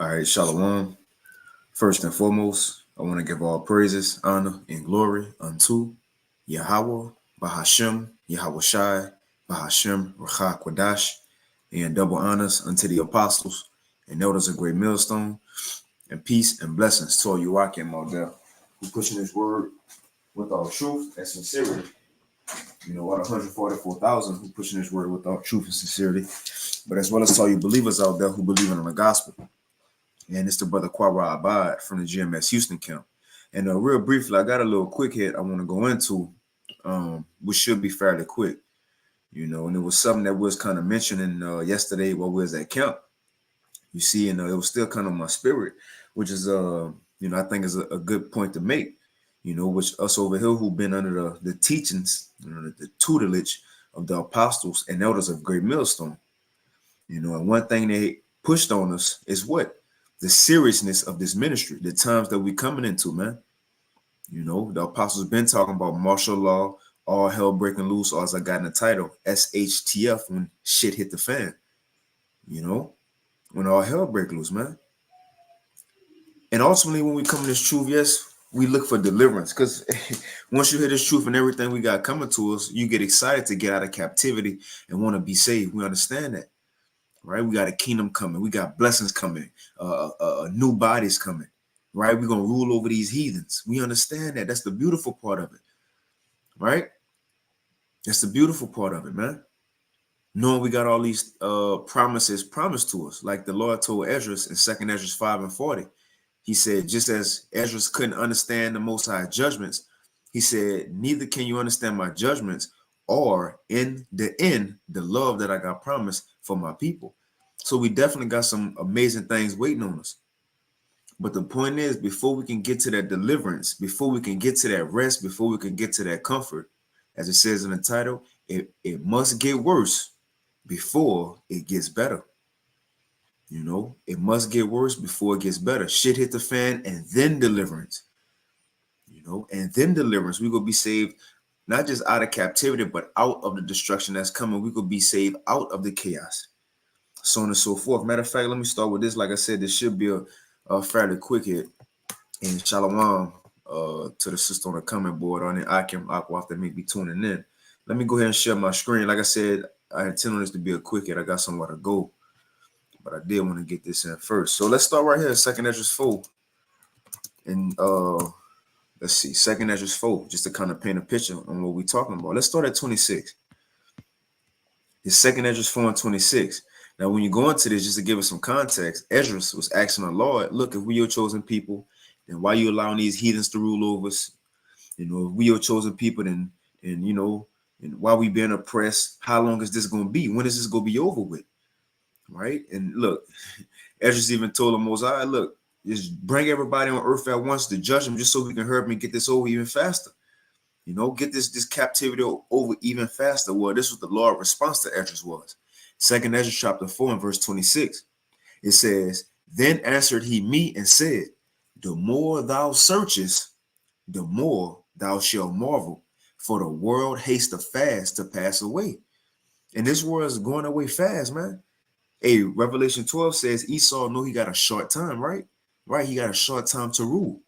All right, Shalom. First and foremost, I want to give all praises, honor, and glory unto Yahweh, Bahashem, Yahweh Shai, Bahashem, Racha Kwadash, and double honors unto the apostles and elders of Great Millstone, and peace and blessings to all you Wakim out there who pushing this word with all truth and sincerity. You know, what 144,000 who pushing this word with all truth and sincerity, but as well as to all you believers out there who believe in the gospel. And it's the brother Quara Abad from the GMS Houston camp. And real briefly, I got a little quick hit I want to go into, which should be fairly quick, you know, and it was something that was kind of mentioning yesterday while we was at camp. You see, and it was still kind of my spirit, which is, you know, I think is a good point to make, you know, which us over here who've been under the teachings, you know, the tutelage of the apostles and elders of Great Millstone, you know, and one thing they pushed on us is what? The seriousness of this ministry, the times that we coming into, man. You know, the apostles been talking about martial law, all hell breaking loose, or as I got in the title, SHTF, when shit hit the fan. You know, when all hell break loose, man. And ultimately, when we come to this truth, yes, we look for deliverance. Because once you hear this truth and everything we got coming to us, you get excited to get out of captivity and want to be saved. We understand that. Right, we got a kingdom coming. We got blessings coming. New bodies coming. Right, we're gonna rule over these heathens. We understand that. That's the beautiful part of it. Right, that's the beautiful part of it, man. Knowing we got all these promises promised to us, like the Lord told Ezra in 2nd Ezra 5:40. He said, just as Ezra couldn't understand the Most High judgments, he said, neither can you understand my judgments, or in the end, the love that I got promised for my people. So we definitely got some amazing things waiting on us. But the point is, before we can get to that deliverance, before we can get to that rest, before we can get to that comfort, as it says in the title, it must get worse before it gets better. You know, it must get worse before it gets better. Shit hit the fan and then deliverance. You know, and then deliverance. We gonna be saved not just out of captivity, but out of the destruction that's coming. We could be saved out of the chaos, so on and so forth. Matter of fact, let me start with this. Like I said, this should be a fairly quick hit. And shalom to the sister on the comment board on the Akim Aqua after me be tuning in. Let me go ahead and share my screen. Like I said, I intend on this to be a quick hit. I got somewhere to go, but I did want to get this in first. So let's start right here. 2nd Ezra 4. And let's see, 2nd Ezra 4, just to kind of paint a picture on what we're talking about. Let's start at 26. It's 2nd Ezra 4 and 26. Now, when you go into this, just to give us some context, Ezra was asking the Lord, look, if we your chosen people, then why you allowing these heathens to rule over us? You know, if we your chosen people, then, and you know, and why we being oppressed, how long is this going to be? When is this going to be over with? Right? And look, Ezra even told the Most High, look, just bring everybody on earth at once to judge them, just so we can hurry up and get this over even faster. You know, get this captivity over even faster. Well, this was the Lord's response to Ezra was. 2nd Ezra chapter 4 and verse 26. It says, then answered he me and said, the more thou searchest, the more thou shalt marvel, for the world hasteth fast to pass away. And this world is going away fast, man. Hey, Revelation 12 says Esau knew he got a short time, right? Right, he got a short time to rule.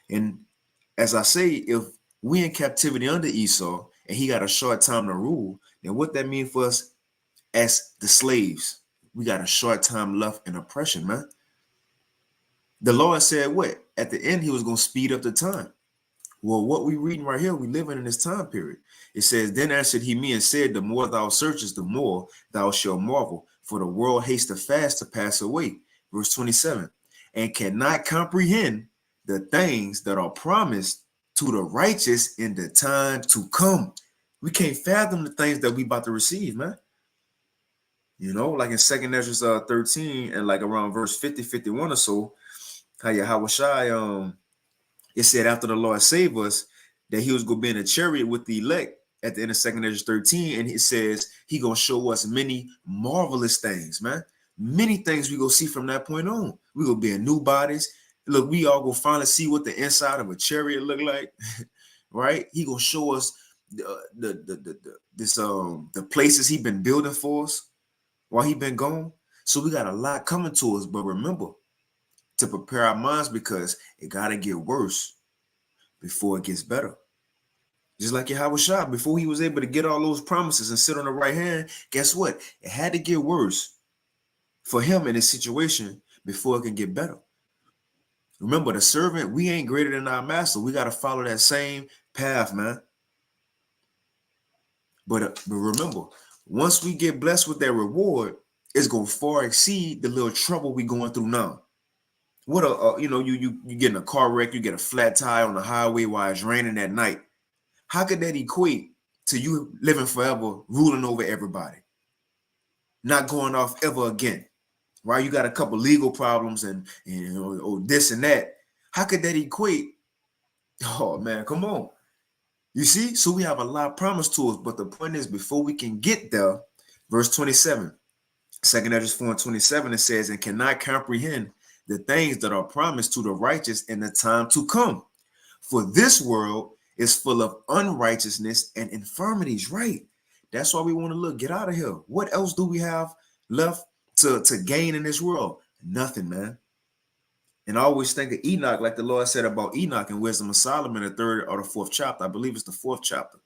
And as I say, if we in captivity under Esau and he got a short time to rule, then what that mean for us as the slaves? We got a short time left in oppression, man. The Lord said what? At the end, he was going to speed up the time. Well, what we reading right here, we living in this time period. It says, then answered he me and said, the more thou searchest, the more thou shalt marvel, for the world hasteth fast to pass away. Verse 27, and cannot comprehend the things that are promised to the righteous in the time to come. We can't fathom the things that we about to receive, man. You know, like in 2nd Ezra 13 and like around verse 50, 51 or so, how Yahweh Shai, it said after the Lord saved us that he was going to be in a chariot with the elect at the end of 2nd Ezra 13. And it says he going to show us many marvelous things, man. Many things we go see from that point on. We going to be in new bodies. Look, we all go finally see what the inside of a chariot look like, right? He going to show us the places he been building for us while he been gone. So we got a lot coming to us. But remember, to prepare our minds, because it got to get worse before it gets better. Just like Yahweh Shah, before he was able to get all those promises and sit on the right hand, guess what? It had to get worse for him in his situation before it can get better. Remember, the servant, we ain't greater than our master. We got to follow that same path, man. But remember, once we get blessed with that reward, it's going to far exceed the little trouble we going through now. What you get in a car wreck, you get a flat tire on the highway while it's raining at night. How could that equate to you living forever, ruling over everybody, not going off ever again? Right? You got a couple legal problems and this and that. How could that equate? Oh man, come on. You see, so we have a lot promised to us, but the point is, before we can get there, verse 27, 2 Ezra 4:27, it says, and cannot comprehend the things that are promised to the righteous in the time to come. For this world is full of unrighteousness and infirmities, right? That's why we want to get out of here. What else do we have left to gain in this world? Nothing, man. And I always think of Enoch, like the Lord said about Enoch in Wisdom of Solomon, the 3rd or the 4th chapter. I believe it's the 4th chapter.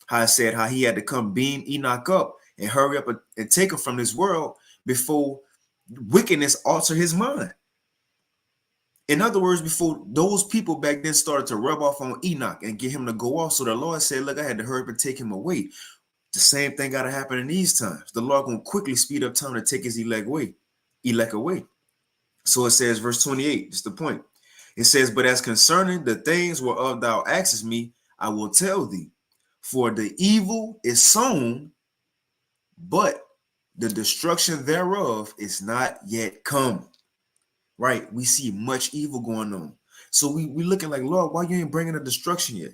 How it said how he had to come beam Enoch up and hurry up and take him from this world before wickedness alter his mind. In other words, before those people back then started to rub off on Enoch and get him to go off. So the Lord said, look, I had to hurry up and take him away. The same thing got to happen in these times. The Lord going to quickly speed up time to take his elect away. So it says, verse 28, just the point. It says, but as concerning the things whereof thou askest me, I will tell thee. For the evil is sown, but the destruction thereof is not yet come. Right? We see much evil going on. So we looking like, Lord, why you ain't bringing the destruction yet?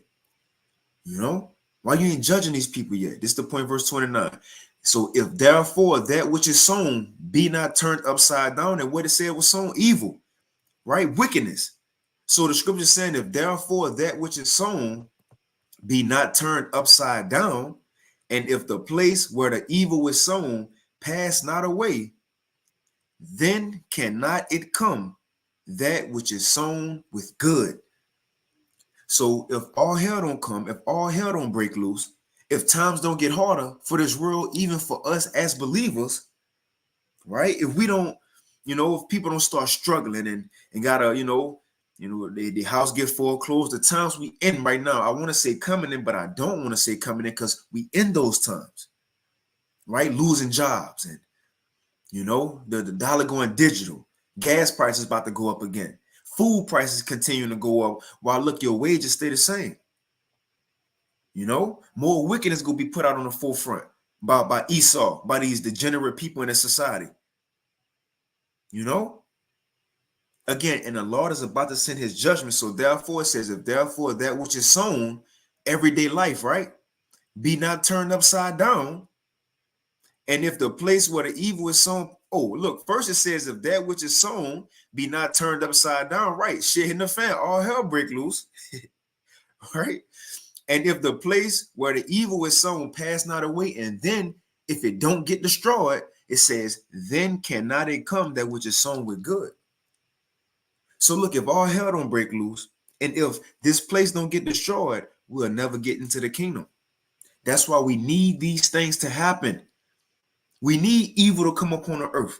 You know? Why you ain't judging these people yet? This is the point, verse 29. So if therefore that which is sown be not turned upside down, and what it said was sown, evil, right? Wickedness. So the scripture is saying, if therefore that which is sown be not turned upside down, and if the place where the evil is sown pass not away, then cannot it come that which is sown with good. So if all hell don't come, if all hell don't break loose, if times don't get harder for this world, even for us as believers, right? If we don't, if people don't start struggling and gotta, the house get foreclosed, the times we in right now, I want to say coming in, but I don't want to say coming in because we in those times, right? Losing jobs and, the dollar going digital, gas prices about to go up again, food prices continuing to go up while look, your wages stay the same. More wickedness going to be put out on the forefront by Esau, by these degenerate people in the society. Again, and the Lord is about to send his judgment. So therefore it says, if therefore that which is sown, everyday life, right, be not turned upside down. And if the place where the evil is sown, look, first it says, if that which is sown be not turned upside down, right, shit hitting the fan, all hell break loose, right? And if the place where the evil is sown pass not away, and then if it don't get destroyed, it says, then cannot it come that which is sown with good. So look, if all hell don't break loose, and if this place don't get destroyed, we'll never get into the kingdom. That's why we need these things to happen. We need evil to come upon the earth.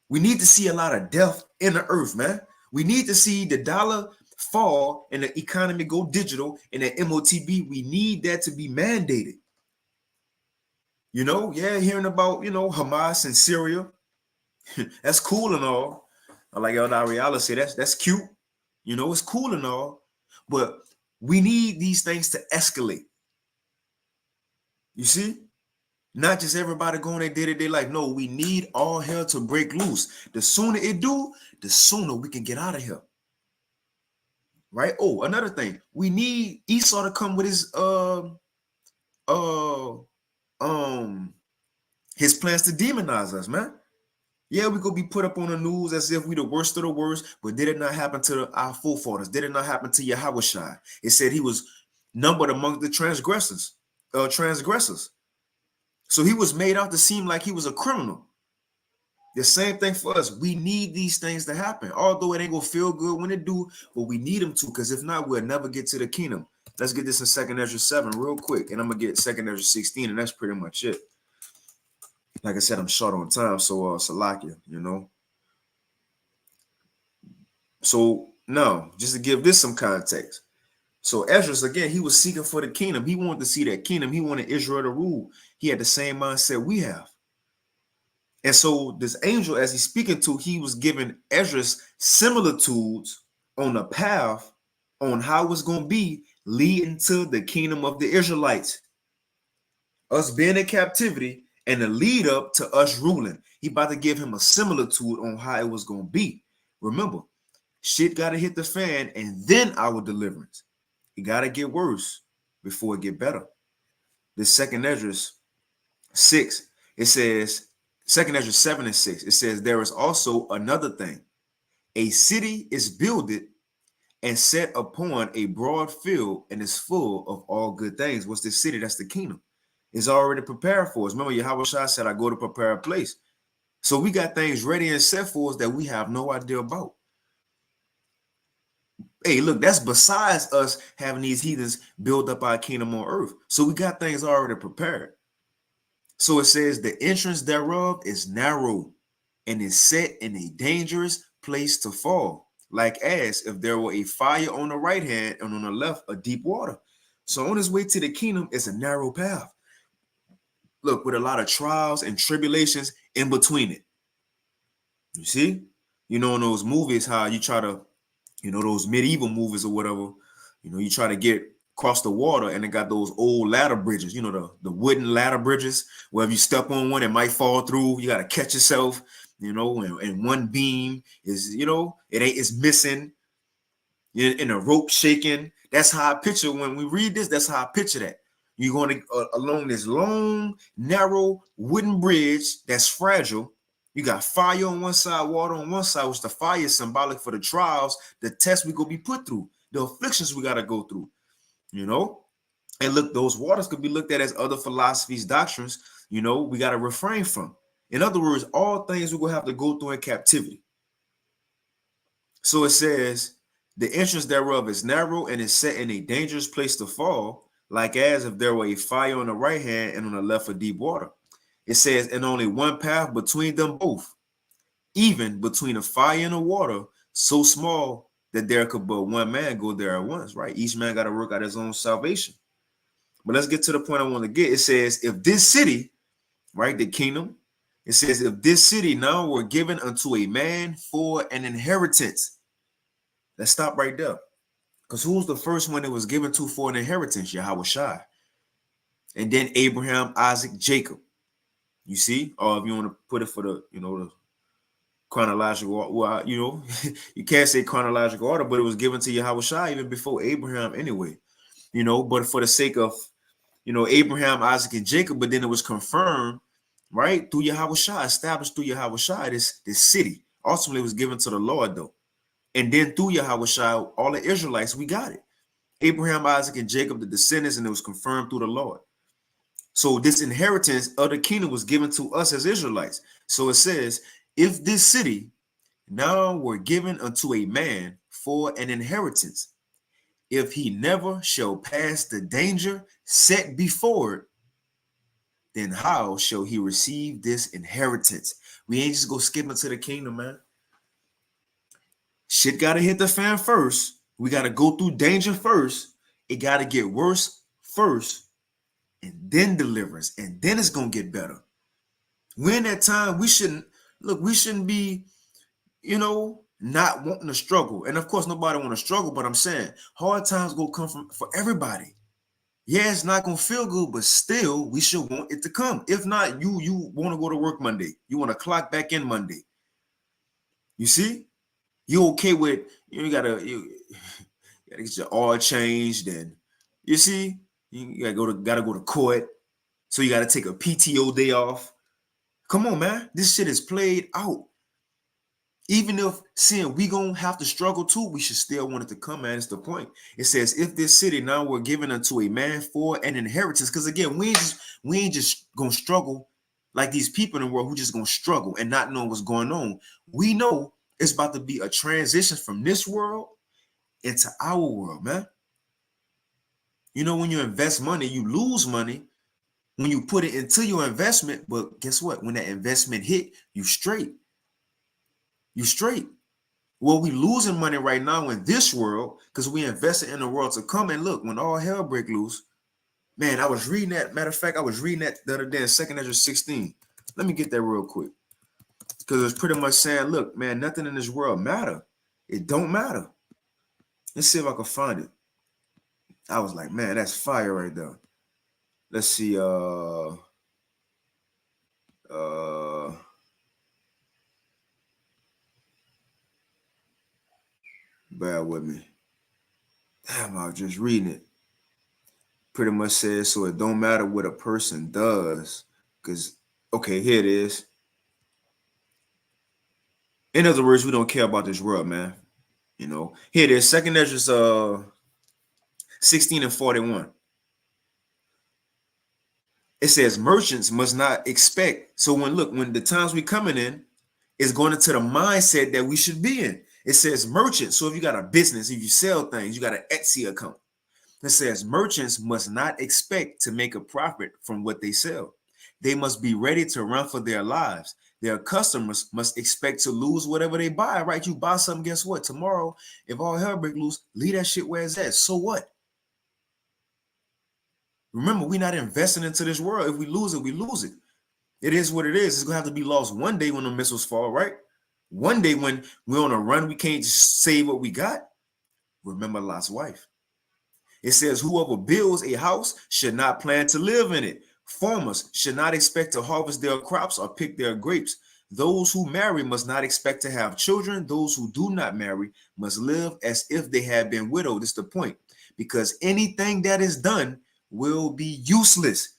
We need to see a lot of death in the earth, man. We need to see the dollar fall and the economy go digital and the MOTB. We need that to be mandated. Hearing about, Hamas and Syria. That's cool and all. Like Elder Ariala said, that's cute. It's cool and all. But we need these things to escalate. You see? Not just everybody going their day-to-day life. No, we need all hell to break loose. The sooner it do, the sooner we can get out of here. Right? Oh, another thing. We need Esau to come with his plans to demonize us, man. Yeah, we could be put up on the news as if we the worst of the worst, but did it not happen to our forefathers? Did it not happen to Yahweh Shai? It said he was numbered among the transgressors. So he was made out to seem like he was a criminal. The same thing for us. We need these things to happen. Although it ain't gonna feel good when it do, but we need them to, because if not, we'll never get to the kingdom. Let's get this in 2nd Ezra 7 real quick, and I'm gonna get 2nd Ezra 16, and that's pretty much it. Like I said, I'm short on time, so Salakia, So now, just to give this some context. So Ezra, again, he was seeking for the kingdom. He wanted to see that kingdom. He wanted Israel to rule. He had the same mindset we have. And so this angel, as he's speaking to, he was giving Ezra's similitudes on the path on how it's going to be leading to the kingdom of the Israelites. Us being in captivity and the lead up to us ruling. He about to give him a similitude on how it was going to be. Remember, shit got to hit the fan and then our deliverance. It got to get worse before it get better. The 2nd Ezra 6, it says, 2nd Ezra 7 and 6, it says, there is also another thing. A city is builded and set upon a broad field and is full of all good things. What's this city? That's the kingdom. It's already prepared for us. Remember, Yahweh Shai said, I go to prepare a place. So we got things ready and set for us that we have no idea about. Hey, look, that's besides us having these heathens build up our kingdom on earth. So we got things already prepared. So it says the entrance thereof is narrow and is set in a dangerous place to fall, like as if there were a fire on the right hand and on the left a deep water. So on his way to the kingdom is a narrow path. Look, with a lot of trials and tribulations in between it. You see? In those movies, how you try to, those medieval movies or whatever, you try to get across the water and they got those old ladder bridges, the wooden ladder bridges, where if you step on one, it might fall through. You got to catch yourself, and one beam is, it's missing, and a rope shaking. That's how I picture when we read this. That's how I picture that. You're going to along this long, narrow wooden bridge that's fragile. You got fire on one side, water on one side, which the fire is symbolic for the trials, the tests we going to be put through, the afflictions we got to go through, And look, those waters could be looked at as other philosophies, doctrines, we got to refrain from. In other words, all things we're going to have to go through in captivity. So it says, the entrance thereof is narrow and is set in a dangerous place to fall, like as if there were a fire on the right hand and on the left a deep water. It says, and only one path between them both, even between the fire and the water, so small that there could but one man go there at once, right? Each man got to work out his own salvation. But let's get to the point I want to get. It says, if this city, right, the kingdom, it says, if this city now were given unto a man for an inheritance. Let's stop right there. Because who's the first one it was given to for an inheritance? Yahweh Shai. And then Abraham, Isaac, Jacob. You see? Or if you want to put it for the, the chronological, well, you can't say chronological order, but it was given to Yahweh Shai even before Abraham anyway. But for the sake of, Abraham, Isaac, and Jacob, but then it was confirmed, right, through Yahweh Shai, established through Yahweh Shai, this city. Ultimately, it was given to the Lord, though. And then through Yahweh Shai, all the Israelites, we got it. Abraham, Isaac, and Jacob, the descendants, and it was confirmed through the Lord. So this inheritance of the kingdom was given to us as Israelites. So it says, if this city now were given unto a man for an inheritance, if he never shall pass the danger set before it, then how shall he receive this inheritance? We ain't just go skip into the kingdom, man. Shit got to hit the fan first. We got to go through danger first. It got to get worse first, and then deliverance, and then it's going to get better. We're in that time, we shouldn't be, not wanting to struggle. And of course, nobody want to struggle, but I'm saying hard times going to come for everybody. Yeah, it's not going to feel good, but still, we should want it to come. If not, you want to go to work Monday. You want to clock back in Monday. You see? You okay with, you gotta get your oil changed, and you see, you gotta go to court. So you gotta take a PTO day off. Come on, man. This shit is played out. Even if seeing we gonna have to struggle too, we should still want it to come, man. It's the point. It says, if this city now were given unto a man for an inheritance, because again, we ain't just gonna struggle Like these people in the world who just gonna struggle and not know what's going on. We know it's about to be a transition from this world into our world, man. You know, when you invest money, you lose money when you put it into your investment. But guess what? When that investment hit, you straight. You straight. Well, we losing money right now in this world because we invested in the world to come. And look, when all hell break loose, man, I was reading that. Matter of fact, I was reading that the other day in 2nd Ezra 16. Let me get that real quick. Because it's pretty much saying, look, man, nothing in this world matter. It don't matter. Let's see if I can find it. I was like, man, that's fire right there. Let's see. Bear with me. Damn, I was just reading it. Pretty much says, so it don't matter what a person does. Because, okay, here it is. In other words, we don't care about this world, man. You know, here it is. 2nd Ezra 16 and 41. It says merchants must not expect. So when the times we coming in is going into the mindset that we should be in. It says merchants. So if you got a business, if you sell things, you got an Etsy account. It says merchants must not expect to make a profit from what they sell. They must be ready to run for their lives. Their customers must expect to lose whatever they buy, right? You buy something, guess what? Tomorrow, if all hell breaks loose, leave that shit where it's at. So what? Remember, we're not investing into this world. If we lose it, we lose it. It is what it is. It's going to have to be lost one day when the missiles fall, right? One day when we're on a run, we can't just save what we got. Remember Lot's wife. It says, whoever builds a house should not plan to live in it. Farmers should not expect to harvest their crops or pick their grapes. Those who marry must not expect to have children. Those who do not marry must live as if they had been widowed. That's the point. Because anything that is done will be useless.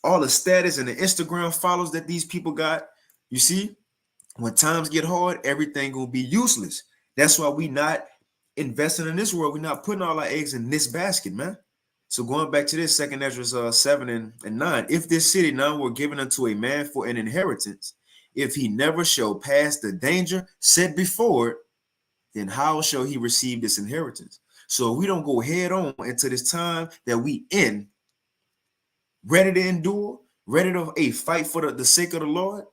All the status and the Instagram follows that these people got, you see, when times get hard, everything will be useless. That's why we not investing in this world. We're not putting all our eggs in this basket, man. So going back to this, 2nd Ezra 7 and 9. If this city now were given unto a man for an inheritance, if he never shall pass the danger set before it, then how shall he receive this inheritance? So if we don't go head on into this time that we in, ready to endure, ready to fight for the sake of the Lord,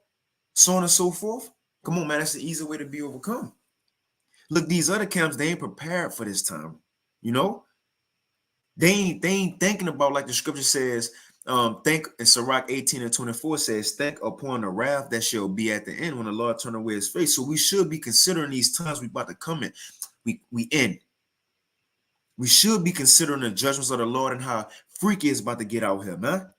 so on and so forth. Come on, man, that's the easy way to be overcome. Look, these other camps, they ain't prepared for this time. You know, they ain't thinking about, like the scripture says, think in Sirach 18 and 24 says, think upon the wrath that shall be at the end when the Lord turn away his face. So we should be considering these times we about to come in. We in. We should be considering the judgments of the Lord and how freaky it's about to get out here, man.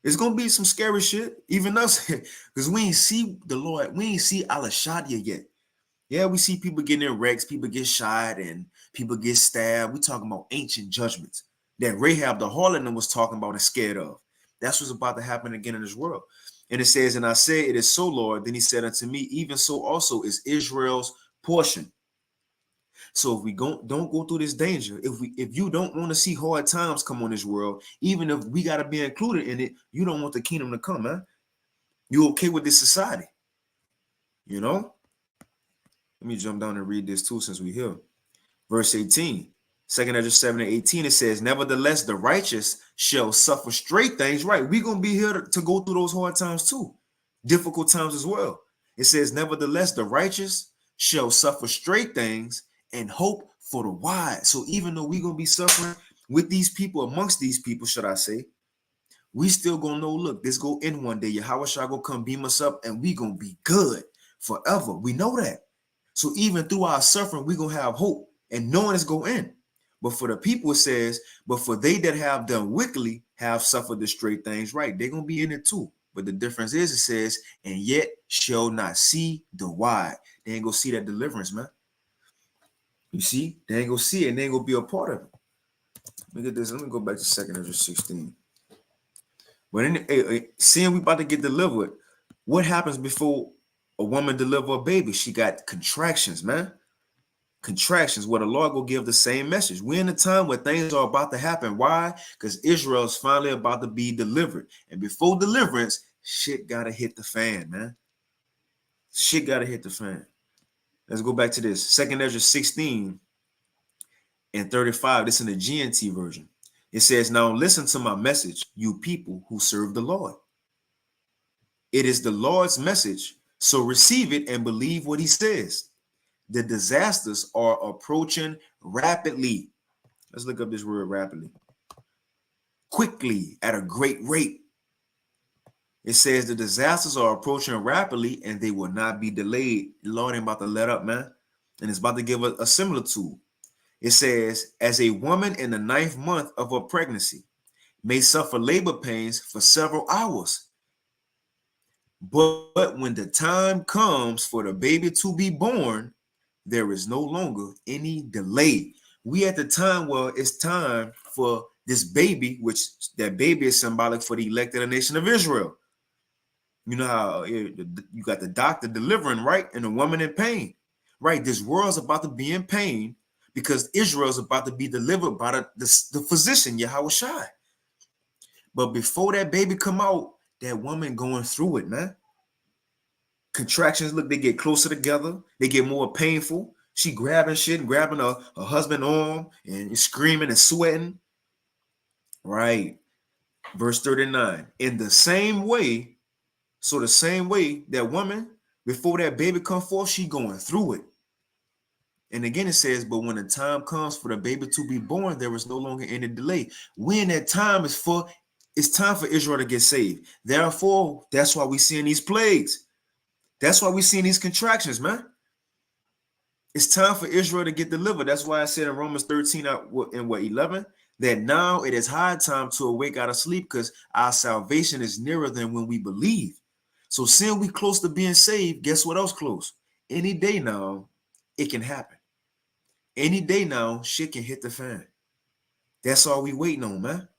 It's gonna be some scary shit, even us, because we ain't see the Lord. We ain't see Al-Shadia yet. Yeah, we see people getting in wrecks, people get shot, and people get stabbed. We talking about ancient judgments that Rahab the harlot was talking about and scared of. That's what's about to happen again in this world. And it says, and I say, it is so, Lord. Then he said unto me, even so also is Israel's portion. So if we don't go through this danger, if you don't want to see hard times come on this world, even if we got to be included in it, you don't want the kingdom to come, man. You okay with this society? You know? Let me jump down and read this too, since we're here. Verse 18, 2nd Ezra 7 and 18, it says, nevertheless, the righteous shall suffer straight things. Right, we're going to be here to go through those hard times too. Difficult times as well. It says, nevertheless, the righteous shall suffer straight things and hope for the wise. So even though we're going to be suffering with these people, amongst these people, should I say, we still going to know, look, this go in one day. Yahweh shall go come beam us up and we going to be good forever. We know that. So even through our suffering, we're going to have hope and knowing it's going in. But for the people, it says, but for they that have done wickedly have suffered the straight things, right? They're going to be in it too. But the difference is, it says, and yet shall not see the wide. They ain't going to see that deliverance, man. You see, they ain't going to see it and they ain't going to be a part of it. Let me get this. Let me go back to 2nd Ezra 16. But seeing we about to get delivered, what happens before a woman deliver a baby? She got contractions, man. Contractions where the Lord will give the same message. We're in a time where things are about to happen. Why? Because Israel is finally about to be delivered. And before deliverance, shit got to hit the fan, man. Shit got to hit the fan. Let's go back to this. 2 Ezra 16 and 35. This is in the GNT version. It says, now listen to my message, you people who serve the Lord. It is the Lord's message, so receive it and believe what he says. The disasters are approaching rapidly. Let's look up this word rapidly. Quickly, at a great rate. It says the disasters are approaching rapidly and they will not be delayed. The Lord ain't about to let up, man. And it's about to give a similar tool. It says, as a woman in the 9th month of her pregnancy may suffer labor pains for several hours. But when the time comes for the baby to be born, there is no longer any delay. We at the time where it's time for this baby, which that baby is symbolic for the elect of the nation of Israel. You know how you got the doctor delivering, right? And the woman in pain, right? This world's about to be in pain because Israel's about to be delivered by the physician, Yahweh Shai. But before that baby come out, that woman going through it, man. Contractions, look, they get closer together. They get more painful. She grabbing shit and grabbing her husband's arm and screaming and sweating. Right. Verse 39. In the same way, so the same way that woman, before that baby come forth, she going through it. And again, it says, but when the time comes for the baby to be born, there is no longer any delay. When that time is for, it's time for Israel to get saved. Therefore, that's why we seeing these plagues. That's why we seeing these contractions, man. It's time for Israel to get delivered. That's why I said in Romans 13 and 11, that now it is high time to awake out of sleep because our salvation is nearer than when we believe. So seeing we close to being saved, guess what else close? Any day now, it can happen. Any day now, shit can hit the fan. That's all we waiting on, man.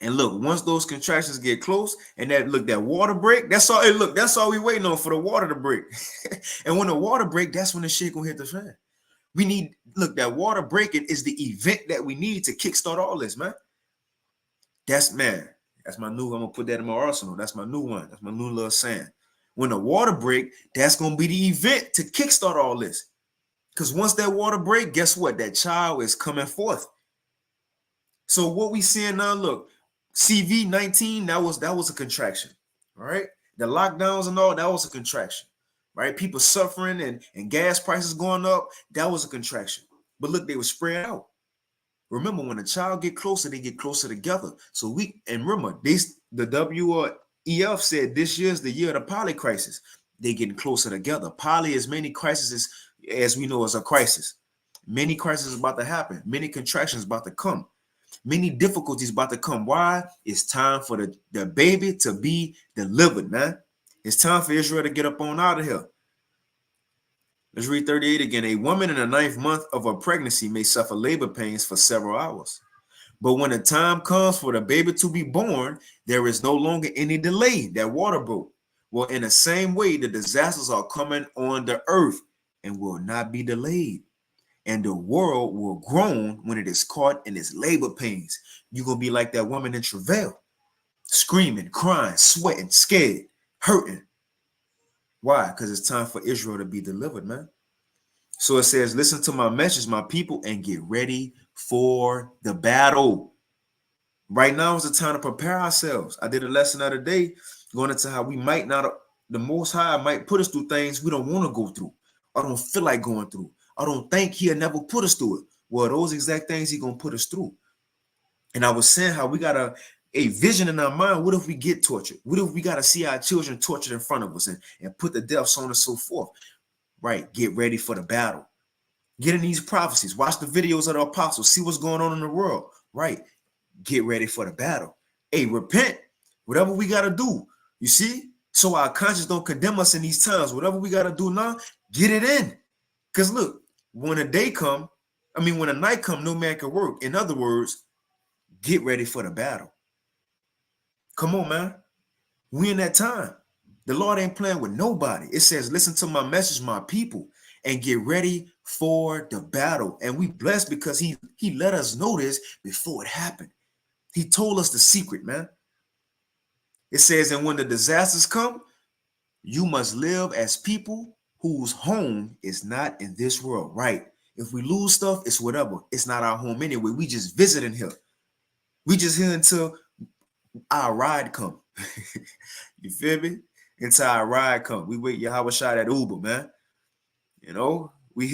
And look, once those contractions get close and that water break, that's all. Hey, look, that's all we waiting on, for the water to break. And when the water break, that's when the shit gonna hit the fan. We need, look, that water breaking is the event that we need to kickstart all this, man. That's my new, I'm gonna put that in my arsenal. That's my new one. That's my new little saying. When the water break, that's gonna be the event to kickstart all this. Because once that water break, guess what? That child is coming forth. So what we seeing now, look, CV-19, that was a contraction. All right. The lockdowns and all, that was a contraction. Right. People suffering and gas prices going up, that was a contraction. But look, they were spread out. Remember, when a child get closer, they get closer together. So remember, the WEF said this year's the year of the poly crisis. They getting closer together. Poly, as many crises as we know, is a crisis. Many crises about to happen. Many contractions about to come. Many difficulties about to come. Why? It's time for the baby to be delivered, man. It's time for Israel to get up on out of here. Let's read 38 again. A woman in the 9th month of her pregnancy may suffer labor pains for several hours. But when the time comes for the baby to be born, there is no longer any delay. That water broke. Well, in the same way, the disasters are coming on the earth and will not be delayed. And the world will groan when it is caught in its labor pains. You're going to be like that woman in travail, screaming, crying, sweating, scared, hurting. Why? Because it's time for Israel to be delivered, man. So it says, listen to my message, my people, and get ready for the battle. Right now is the time to prepare ourselves. I did a lesson the other day going into how we might not, the Most High might put us through things we don't want to go through. I don't feel like going through. I don't think he'll never put us through it. Well, those exact things he's going to put us through. And I was saying how we got a vision in our mind. What if we get tortured? What if we got to see our children tortured in front of us and put the deaths on and so forth? Right. Get ready for the battle. Get in these prophecies. Watch the videos of the apostles. See what's going on in the world. Right. Get ready for the battle. Hey, repent. Whatever we got to do. You see? So our conscience don't condemn us in these times. Whatever we got to do now, get it in. Because look, when when a night come, no man can work. In other words, get ready for the battle. Come on, man. We in that time. The Lord ain't playing with nobody. It says, listen to my message, my people, and get ready for the battle. And we blessed because he let us know this before it happened. He told us the secret, man. It says, and when the disasters come, you must live as people whose home is not in this world, right? If we lose stuff, it's whatever. It's not our home anyway. We just visiting here. We just here until our ride come. You feel me? Until our ride come. We wait Yahweh shot at Uber, man. You know, we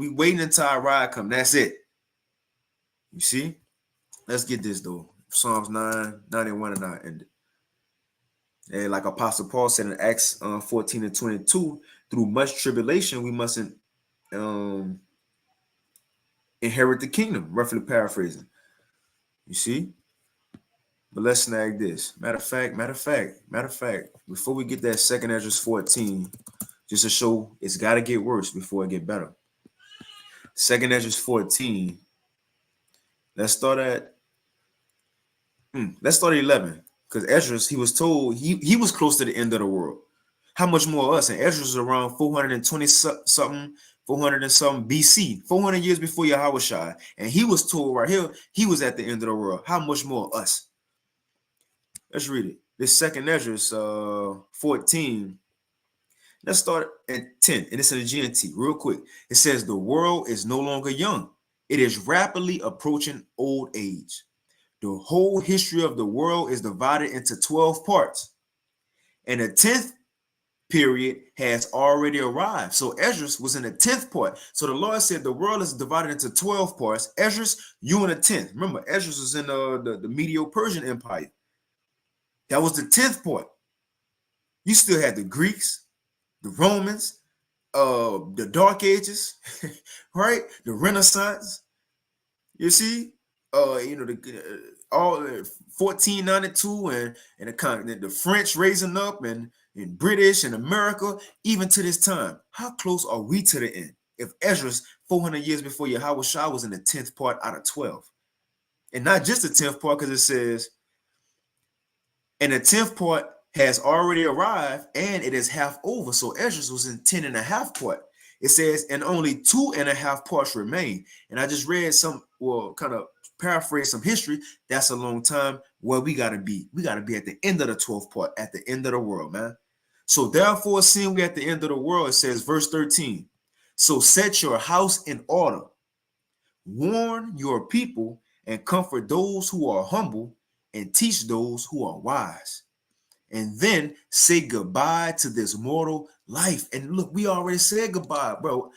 waiting until our ride come. That's it. You see? Let's get this though. Psalms 9:91 and 9 ended. And like Apostle Paul said in Acts 14 and 22, through much tribulation, we mustn't inherit the kingdom, roughly paraphrasing. You see? But let's snag this. Matter of fact, before we get that 2 Ezra 14, just to show it's got to get worse before it get better. 2 Ezra 14, let's start at 11. Because Ezra, he was told he was close to the end of the world. How much more us? And Ezra was around 420 something, 400 and something BC, 400 years before Yahushua. And he was told right here, he was at the end of the world. How much more us? Let's read it. This 2 Ezra 14. Let's start at 10. And it's in the GNT real quick. It says, the world is no longer young. It is rapidly approaching old age. The whole history of the world is divided into 12 parts. And the 10th period has already arrived. So Ezra was in the 10th part. So the Lord said the world is divided into 12 parts. Ezra, you in the 10th. Remember, Ezra was in the Medo-Persian Empire. That was the 10th part. You still had the Greeks, the Romans, the Dark Ages, right? The Renaissance. You see? All 1492 and the continent, the French raising up and British and America, even to this time. How close are we to the end? If Ezra's 400 years before Yahushua was in the 10th part out of 12. And not just the 10th part, because it says, and the 10th part has already arrived and it is half over. So Ezra was in 10 and a half part. It says, and only 2.5 parts remain. And I just read kind of paraphrase some history. That's a long time. Where we got to be. We got to be at the end of the 12th part, at the end of the world, man. So therefore, seeing we at the end of the world, it says, verse 13. So set your house in order. Warn your people and comfort those who are humble and teach those who are wise. And then say goodbye to this mortal life. And look, we already said goodbye, bro.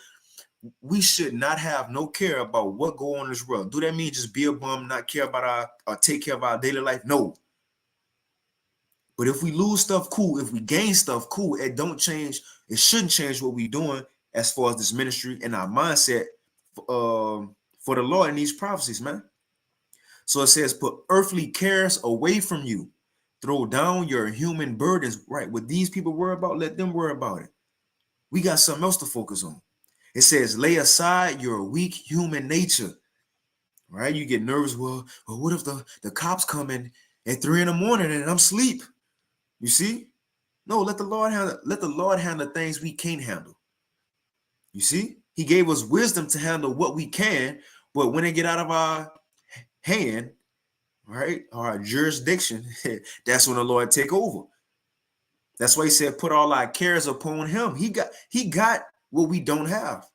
We should not have no care about what go on in this world. Do that mean just be a bum, not care about or take care of our daily life? No. But if we lose stuff, cool. If we gain stuff, cool. It don't change. It shouldn't change what we're doing as far as this ministry and our mindset for the Lord in these prophecies, man. So it says, put earthly cares away from you. Throw down your human burdens. Right. What these people worry about, let them worry about it. We got something else to focus on. It says, lay aside your weak human nature. Right? You get nervous. Well, what if the cops come in at 3 in the morning and I'm asleep? You see? No, let the Lord handle things we can't handle. You see? He gave us wisdom to handle what we can, but when they get out of our hand, right, our jurisdiction, that's when the Lord take over. That's why he said, put all our cares upon him. He got what we don't have.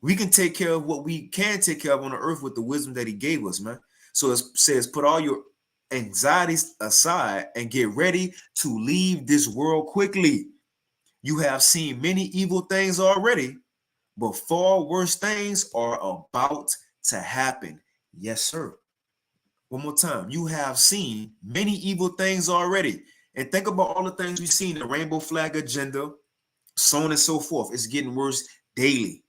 We can take care of what we can take care of on the earth with the wisdom that he gave us, man. So it says, put all your anxieties aside and get ready to leave this world quickly. You have seen many evil things already, but far worse things are about to happen. Yes, sir. One more time. You have seen many evil things already. And think about all the things we've seen, the rainbow flag agenda, so on and so forth. It's getting worse daily.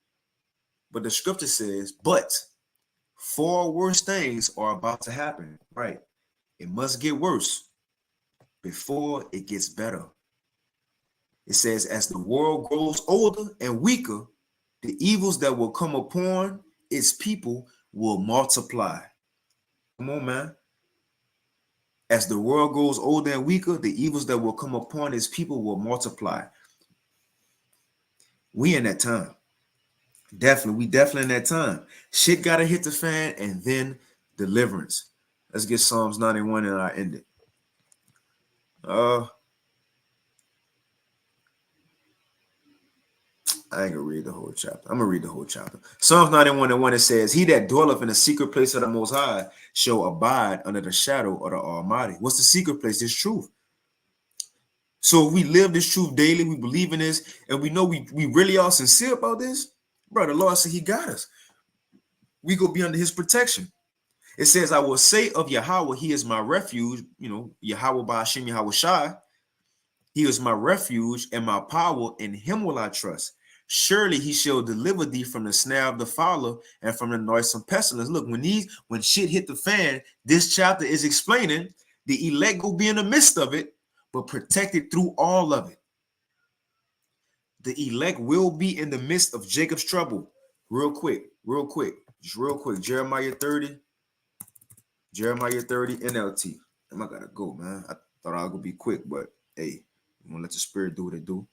But the scripture says, but far worse things are about to happen. Right. It must get worse before it gets better. It says, as the world grows older and weaker, the evils that will come upon its people will multiply. Come on, man. As the world grows older and weaker, the evils that will come upon its people will multiply. We in that time. Definitely, we definitely in that time. Shit gotta hit the fan and then deliverance. Let's get Psalms 91 and I end it. I ain't gonna read the whole chapter. I'm gonna read the whole chapter. Psalms 91 and 1, it says, He that dwelleth in the secret place of the Most High shall abide under the shadow of the Almighty. What's the secret place? This truth. So if we live this truth daily, we believe in this, and we know we really are sincere about this, bro, the Lord said he got us. We go be under his protection. It says, I will say of Yahweh, he is my refuge. You know, Yahweh by Hashem Yahweh Shai. He is my refuge and my power. In him will I trust. Surely he shall deliver thee from the snare of the fowler and from the noisome pestilence. Look, when shit hit the fan, this chapter is explaining the elect will be in the midst of it, but protected through all of it. The elect will be in the midst of Jacob's trouble. Real quick. Jeremiah 30 NLT. I gotta go, man. I thought I was gonna be quick, but hey, I'm gonna let the spirit do what it do.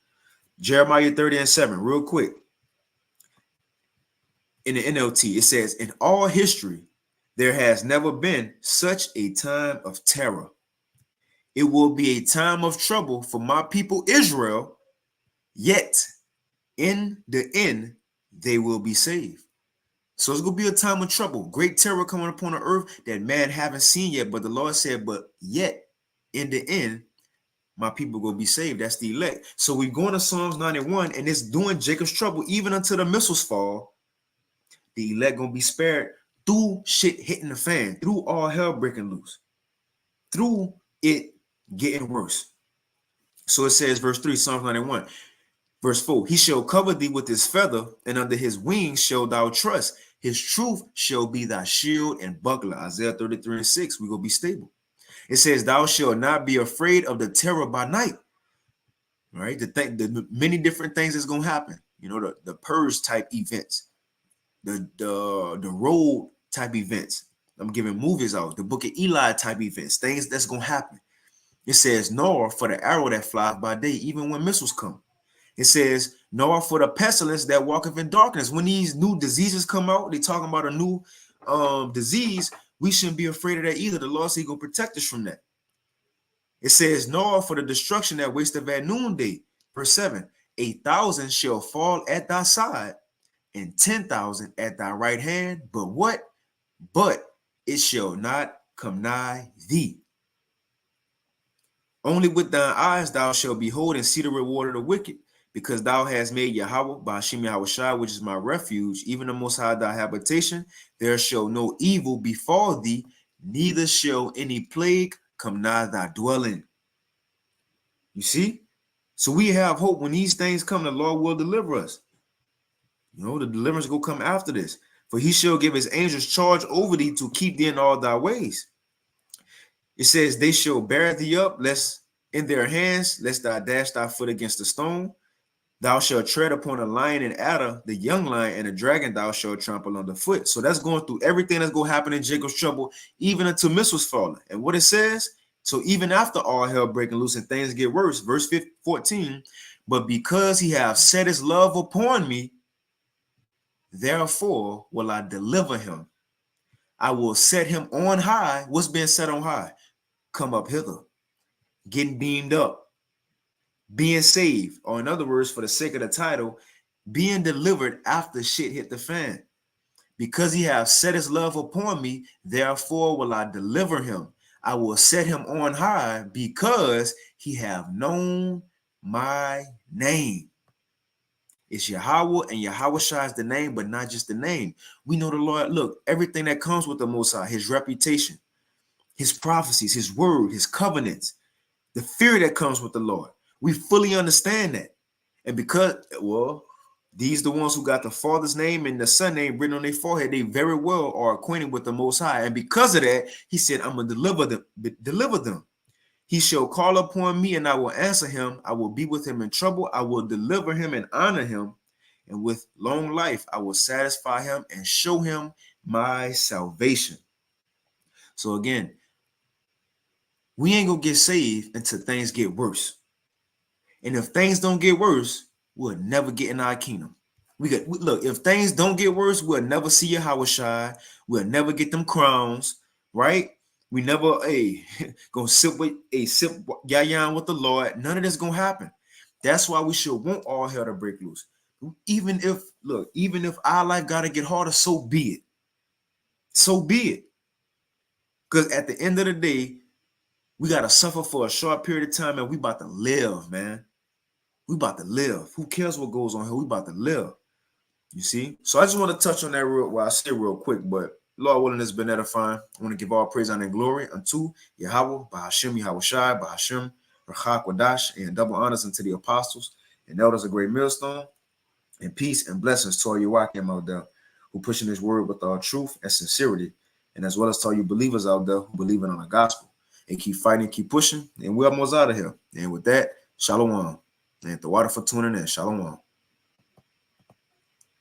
Jeremiah 30 and 7, real quick. In the NLT, it says, in all history, there has never been such a time of terror. It will be a time of trouble for my people Israel, yet in the end, they will be saved. So it's going to be a time of trouble. Great terror coming upon the earth that man haven't seen yet. But the Lord said, but yet in the end, my people will be saved. That's the elect. So we're going to Psalms 91 and it's doing Jacob's trouble even until the missiles fall. The elect going to be spared through shit hitting the fan, through all hell breaking loose, through it getting worse. So it says, verse 3, Psalms 91. Verse 4, he shall cover thee with his feather, and under his wings shall thou trust. His truth shall be thy shield and buckler. Isaiah 33 and 6, we're going to be stable. It says, thou shalt not be afraid of the terror by night. Right? The many different things that's going to happen. You know, the purge type events, the road type events. I'm giving movies out. The book of Eli type events, things that's going to happen. It says, nor for the arrow that flies by day, even when missiles come. It says, nor for the pestilence that walketh in darkness. When these new diseases come out, they talking about a new disease. We shouldn't be afraid of that either. The Lord said he gonna protect us from that. It says, nor for the destruction that wasteth at noonday. Verse 7, 1,000 shall fall at thy side, and 10,000 at thy right hand. But what? But it shall not come nigh thee. Only with thine eyes thou shalt behold and see the reward of the wicked. Because thou hast made Yahweh by Hashem Yahweh Shai, which is my refuge, even the Most High thy habitation, there shall no evil befall thee, neither shall any plague come nigh thy dwelling. You see? So we have hope when these things come, the Lord will deliver us. You know, the deliverance will come after this. For he shall give his angels charge over thee to keep thee in all thy ways. It says, they shall bear thee up, lest in their hands, lest thou dash thy foot against a stone. Thou shalt tread upon a lion and adder, the young lion and a dragon thou shalt trample underfoot. So that's going through everything that's going to happen in Jacob's trouble, even until missiles falling. And what it says, so even after all hell breaking loose and things get worse, verse 14, but because he hath set his love upon me, therefore will I deliver him. I will set him on high. What's being set on high? Come up hither, getting beamed up, being saved, or in other words, for the sake of the title, being delivered after shit hit the fan. Because he hath set his love upon me, therefore will I deliver him. I will set him on high because he have known my name. It's Yahweh, and Yahweh Shai is the name, but not just the name. We know the Lord. Look, everything that comes with the Most High, his reputation, his prophecies, his word, his covenants, the fear that comes with the Lord. We fully understand that. And because, well, these the ones who got the Father's name and the Son name written on their forehead, they very well are acquainted with the Most High. And because of that, he said, I'm going to deliver them. He shall call upon me and I will answer him. I will be with him in trouble. I will deliver him and honor him. And with long life, I will satisfy him and show him my salvation. So again, we ain't going to get saved until things get worse. And if things don't get worse, we'll never get in our kingdom. Look, if things don't get worse, we'll never see your Howard Shy. We'll never get them crowns, right? We never gonna sip yayan with the Lord. None of this gonna happen. That's why we should want all hell to break loose. Even if our life gotta get harder, so be it. So be it. Because at the end of the day, we gotta suffer for a short period of time, and we about to live, man. We about to live. Who cares what goes on here? We about to live. You see? So I just want to touch on that I say real quick, but Lord willing, it's been edifying. I want to give all praise, honor, and glory unto Yahweh, Bahashim, Yahweh Shai, Bahashim, Rachak Wadash, and double honors unto the apostles and elders of Great Millstone, and peace and blessings to all you walking out there who pushing this word with all truth and sincerity, and as well as to all you believers out there who believe in on the gospel and keep fighting, keep pushing, and we're almost out of here. And with that, shalom. And the water for tuning in, shalom.